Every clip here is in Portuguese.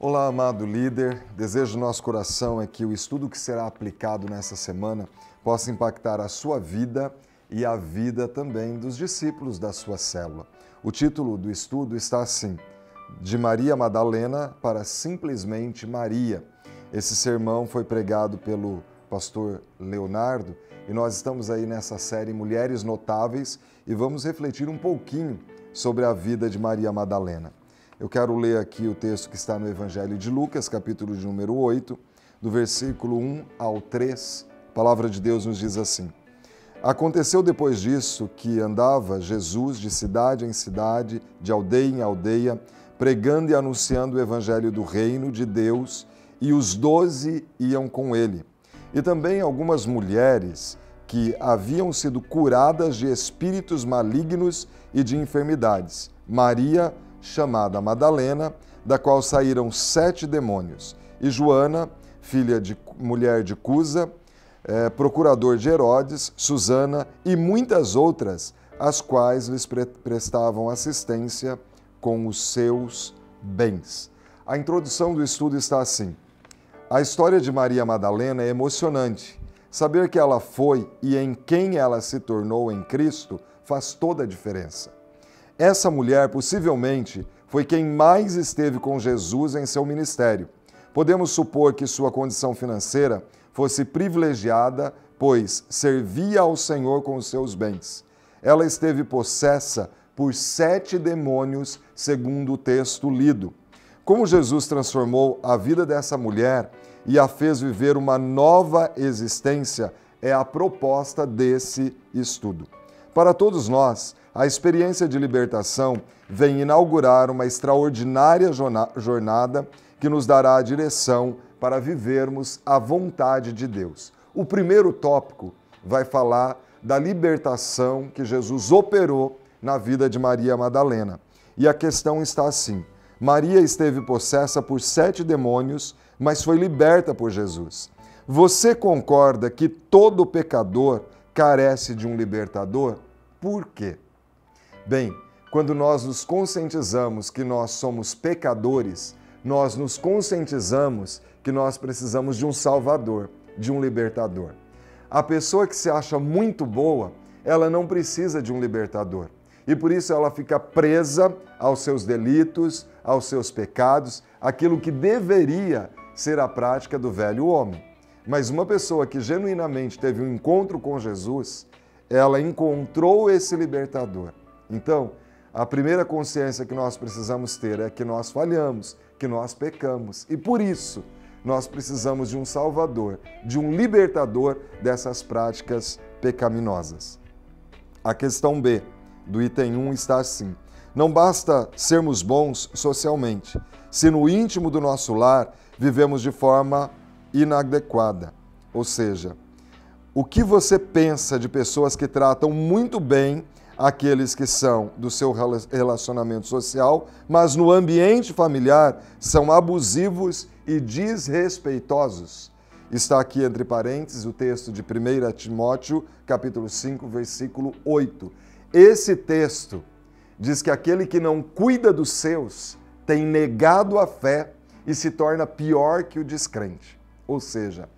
Olá, amado líder. Desejo do nosso coração é que o estudo que será aplicado nessa semana possa impactar a sua vida e a vida também dos discípulos da sua célula. O título do estudo está assim: De Maria Madalena para simplesmente Maria. Esse sermão foi pregado pelo pastor Leonardo e nós estamos aí nessa série Mulheres Notáveis e vamos refletir um pouquinho sobre a vida de Maria Madalena. Eu quero ler aqui o texto que está no Evangelho de Lucas, capítulo de número 8, do versículo 1 ao 3. A palavra de Deus nos diz assim: Aconteceu depois disso que andava Jesus de cidade em cidade, de aldeia em aldeia, pregando e anunciando o Evangelho do reino de Deus, e os 12 iam com ele. E também algumas mulheres que haviam sido curadas de espíritos malignos e de enfermidades. Maria, chamada Madalena, da qual saíram 7 demônios, e Joana, filha de mulher de Cusa, procurador de Herodes, Susana e muitas outras, as quais lhes prestavam assistência com os seus bens. A introdução do estudo está assim: a história de Maria Madalena é emocionante. Saber que ela foi e em quem ela se tornou em Cristo faz toda a diferença. Essa mulher, possivelmente, foi quem mais esteve com Jesus em seu ministério. Podemos supor que sua condição financeira fosse privilegiada, pois servia ao Senhor com os seus bens. Ela esteve possessa por 7 demônios, segundo o texto lido. Como Jesus transformou a vida dessa mulher e a fez viver uma nova existência, é a proposta desse estudo. Para todos nós, a experiência de libertação vem inaugurar uma extraordinária jornada que nos dará a direção para vivermos a vontade de Deus. O primeiro tópico vai falar da libertação que Jesus operou na vida de Maria Madalena. E a questão está assim: Maria esteve possessa por 7 demônios, mas foi liberta por Jesus. Você concorda que todo pecador carece de um libertador? Por quê? Bem, quando nós nos conscientizamos que nós somos pecadores, nós nos conscientizamos que nós precisamos de um Salvador, de um libertador. A pessoa que se acha muito boa, ela não precisa de um libertador. E por isso ela fica presa aos seus delitos, aos seus pecados, aquilo que deveria ser a prática do velho homem. Mas uma pessoa que genuinamente teve um encontro com Jesus, ela encontrou esse libertador. Então, a primeira consciência que nós precisamos ter é que nós falhamos, que nós pecamos. E por isso, nós precisamos de um Salvador, de um libertador dessas práticas pecaminosas. A questão B do item 1 está assim: não basta sermos bons socialmente, se no íntimo do nosso lar vivemos de forma inadequada. Ou seja, o que você pensa de pessoas que tratam muito bem aqueles que são do seu relacionamento social, mas no ambiente familiar são abusivos e desrespeitosos? Está aqui entre parênteses o texto de 1 Timóteo, capítulo 5, versículo 8. Esse texto diz que aquele que não cuida dos seus tem negado a fé e se torna pior que o descrente. Ou seja,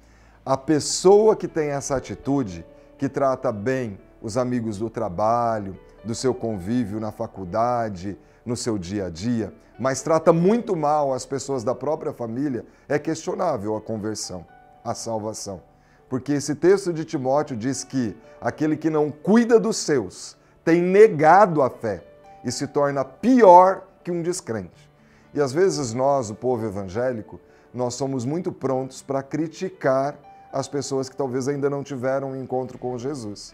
a pessoa que tem essa atitude, que trata bem os amigos do trabalho, do seu convívio na faculdade, no seu dia a dia, mas trata muito mal as pessoas da própria família, é questionável a conversão, a salvação. Porque esse texto de Timóteo diz que aquele que não cuida dos seus tem negado a fé e se torna pior que um descrente. E às vezes nós, o povo evangélico, nós somos muito prontos para criticar as pessoas que talvez ainda não tiveram um encontro com Jesus.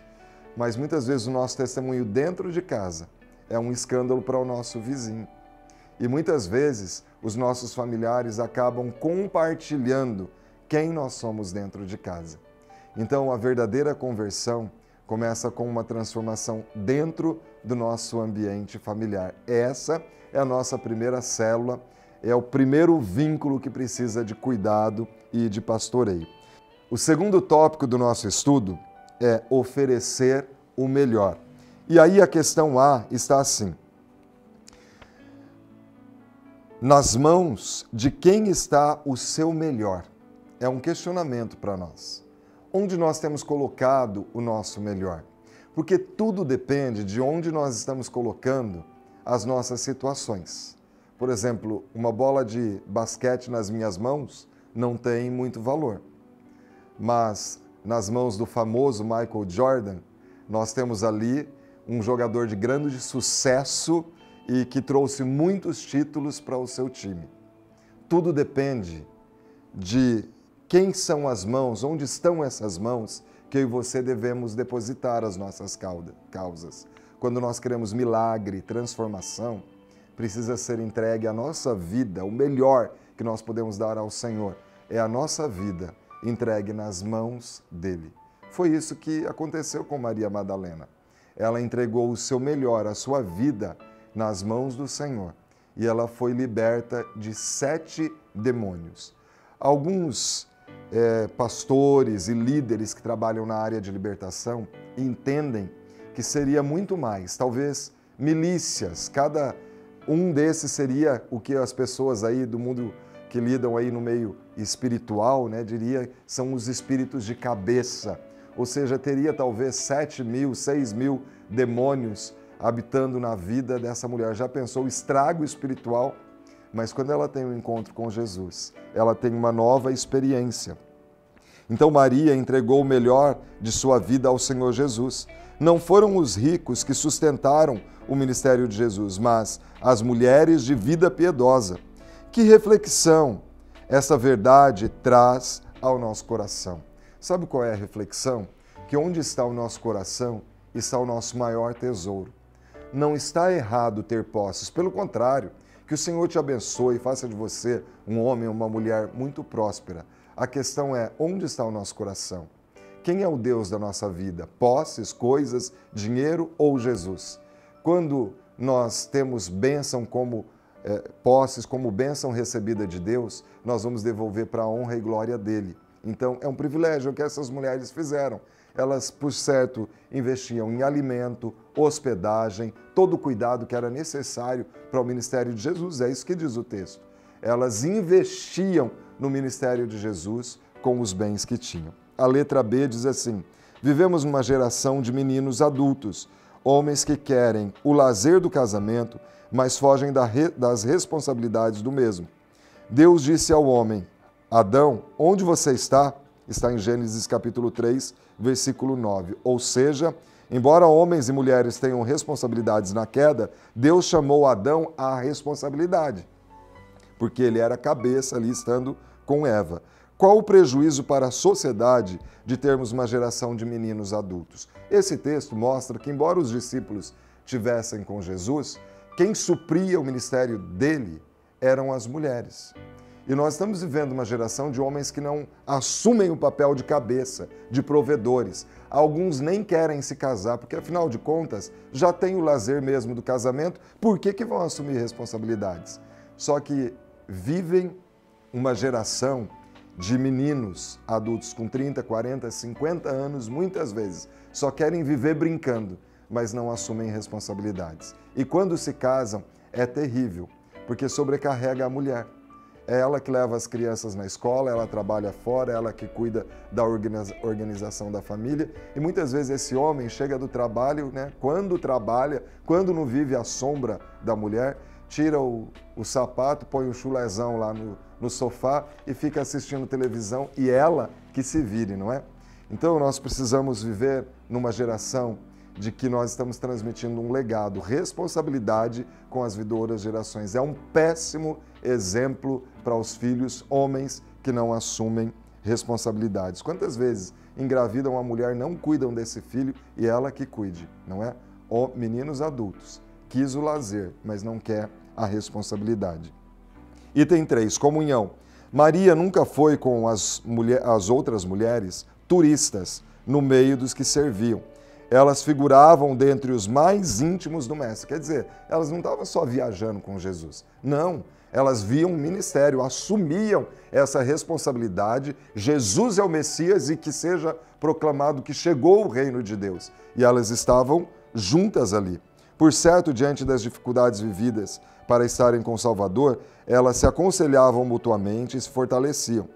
Mas muitas vezes o nosso testemunho dentro de casa é um escândalo para o nosso vizinho. E muitas vezes os nossos familiares acabam compartilhando quem nós somos dentro de casa. Então a verdadeira conversão começa com uma transformação dentro do nosso ambiente familiar. Essa é a nossa primeira célula, é o primeiro vínculo que precisa de cuidado e de pastoreio. O segundo tópico do nosso estudo é oferecer o melhor. E aí a questão A está assim: nas mãos de quem está o seu melhor? É um questionamento para nós. Onde nós temos colocado o nosso melhor? Porque tudo depende de onde nós estamos colocando as nossas situações. Por exemplo, uma bola de basquete nas minhas mãos não tem muito valor. Mas nas mãos do famoso Michael Jordan, nós temos ali um jogador de grande sucesso e que trouxe muitos títulos para o seu time. Tudo depende de quem são as mãos, onde estão essas mãos que eu e você devemos depositar as nossas causas. Quando nós queremos milagre, transformação, precisa ser entregue a nossa vida, o melhor que nós podemos dar ao Senhor é a nossa vida entregue nas mãos dele. Foi isso que aconteceu com Maria Madalena. Ela entregou o seu melhor, a sua vida, nas mãos do Senhor. E ela foi liberta de 7 demônios. Alguns pastores e líderes que trabalham na área de libertação entendem que seria muito mais, talvez milícias. Cada um desses seria o que as pessoas aí do mundo que lidam aí no meio espiritual, diria, são os espíritos de cabeça. Ou seja, teria talvez 7.000, 6.000 demônios habitando na vida dessa mulher. Já pensou o estrago espiritual? Mas quando ela tem um encontro com Jesus, ela tem uma nova experiência. Então Maria entregou o melhor de sua vida ao Senhor Jesus. Não foram os ricos que sustentaram o ministério de Jesus, mas as mulheres de vida piedosa. Que reflexão essa verdade traz ao nosso coração? Sabe qual é a reflexão? Que onde está o nosso coração, está o nosso maior tesouro. Não está errado ter posses, pelo contrário, que o Senhor te abençoe e faça de você um homem ou uma mulher muito próspera. A questão é, onde está o nosso coração? Quem é o Deus da nossa vida? Posses, coisas, dinheiro ou Jesus? Quando nós temos bênção como posses, como bênção recebida de Deus, nós vamos devolver para a honra e glória dele. Então, é um privilégio que essas mulheres fizeram. Elas, por certo, investiam em alimento, hospedagem, todo o cuidado que era necessário para o ministério de Jesus. É isso que diz o texto. Elas investiam no ministério de Jesus com os bens que tinham. A letra B diz assim: vivemos numa geração de meninos adultos, homens que querem o lazer do casamento, mas fogem das responsabilidades do mesmo. Deus disse ao homem: Adão, onde você está? Está em Gênesis capítulo 3, versículo 9. Ou seja, embora homens e mulheres tenham responsabilidades na queda, Deus chamou Adão à responsabilidade, porque ele era cabeça ali estando com Eva. Qual o prejuízo para a sociedade de termos uma geração de meninos adultos? Esse texto mostra que, embora os discípulos tivessem com Jesus, quem supria o ministério dele eram as mulheres. E nós estamos vivendo uma geração de homens que não assumem o papel de cabeça, de provedores. Alguns nem querem se casar, porque afinal de contas já tem o lazer mesmo do casamento, por que vão assumir responsabilidades? Só que vivem uma geração de meninos adultos com 30, 40, 50 anos, muitas vezes, só querem viver brincando, mas não assumem responsabilidades. E quando se casam, é terrível, porque sobrecarrega a mulher. É ela que leva as crianças na escola, ela trabalha fora, ela que cuida da organização da família. E muitas vezes esse homem chega do trabalho, quando trabalha, quando não vive à sombra da mulher, tira o sapato, põe o chulezão lá no sofá e fica assistindo televisão, e ela que se vire, não é? Então nós precisamos viver numa geração de que nós estamos transmitindo um legado, responsabilidade com as vindouras gerações. É um péssimo exemplo para os filhos homens que não assumem responsabilidades. Quantas vezes engravidam a mulher, não cuidam desse filho e ela que cuide, não é? Meninos adultos, quis o lazer, mas não quer a responsabilidade. Item 3, comunhão. Maria nunca foi com as outras mulheres turistas no meio dos que serviam. Elas figuravam dentre os mais íntimos do Mestre. Quer dizer, elas não estavam só viajando com Jesus. Não, elas viam o ministério, assumiam essa responsabilidade. Jesus é o Messias e que seja proclamado que chegou o reino de Deus. E elas estavam juntas ali. Por certo, diante das dificuldades vividas para estarem com o Salvador, elas se aconselhavam mutuamente e se fortaleciam.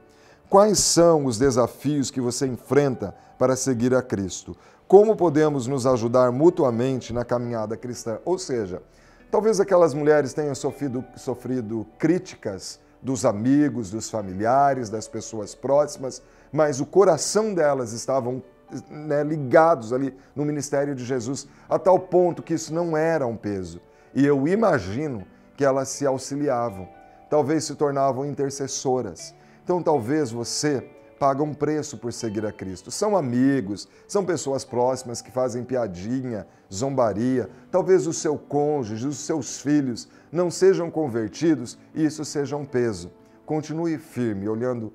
Quais são os desafios que você enfrenta para seguir a Cristo? Como podemos nos ajudar mutuamente na caminhada cristã? Ou seja, talvez aquelas mulheres tenham sofrido críticas dos amigos, dos familiares, das pessoas próximas, mas o coração delas estavam ligados ali no ministério de Jesus, a tal ponto que isso não era um peso. E eu imagino que elas se auxiliavam, talvez se tornavam intercessoras. Então talvez você paga um preço por seguir a Cristo. São amigos, são pessoas próximas que fazem piadinha, zombaria. Talvez o seu cônjuge, os seus filhos não sejam convertidos e isso seja um peso. Continue firme, olhando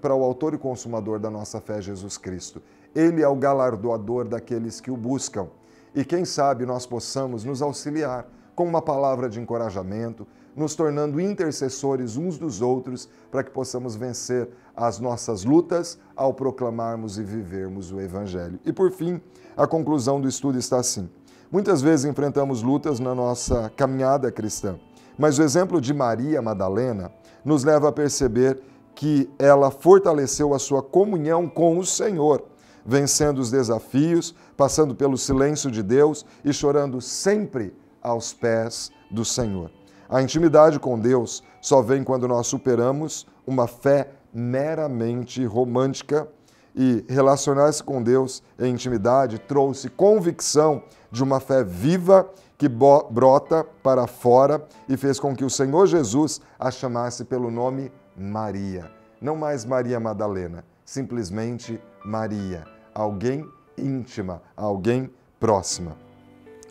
para o autor e consumador da nossa fé, Jesus Cristo. Ele é o galardoador daqueles que o buscam. E quem sabe nós possamos nos auxiliar com uma palavra de encorajamento, nos tornando intercessores uns dos outros para que possamos vencer as nossas lutas ao proclamarmos e vivermos o Evangelho. E por fim, a conclusão do estudo está assim. Muitas vezes enfrentamos lutas na nossa caminhada cristã, mas o exemplo de Maria Madalena nos leva a perceber que ela fortaleceu a sua comunhão com o Senhor, vencendo os desafios, passando pelo silêncio de Deus e chorando sempre aos pés do Senhor. A intimidade com Deus só vem quando nós superamos uma fé meramente romântica e relacionar-se com Deus em intimidade trouxe convicção de uma fé viva que brota para fora e fez com que o Senhor Jesus a chamasse pelo nome Maria. Não mais Maria Madalena, simplesmente Maria, alguém íntima, alguém próxima.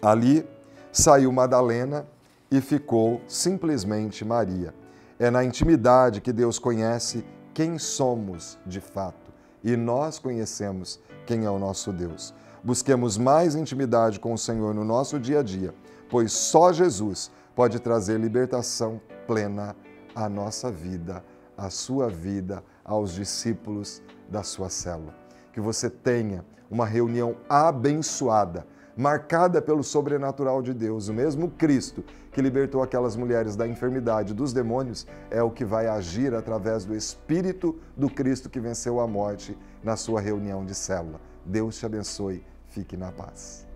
Ali saiu Madalena e ficou simplesmente Maria. É na intimidade que Deus conhece quem somos de fato e nós conhecemos quem é o nosso Deus. Busquemos mais intimidade com o Senhor no nosso dia a dia, pois só Jesus pode trazer libertação plena à nossa vida, à sua vida, aos discípulos da sua célula. Que você tenha uma reunião abençoada, marcada pelo sobrenatural de Deus. O mesmo Cristo que libertou aquelas mulheres da enfermidade, dos demônios, é o que vai agir através do Espírito do Cristo que venceu a morte na sua reunião de célula. Deus te abençoe. Fique na paz.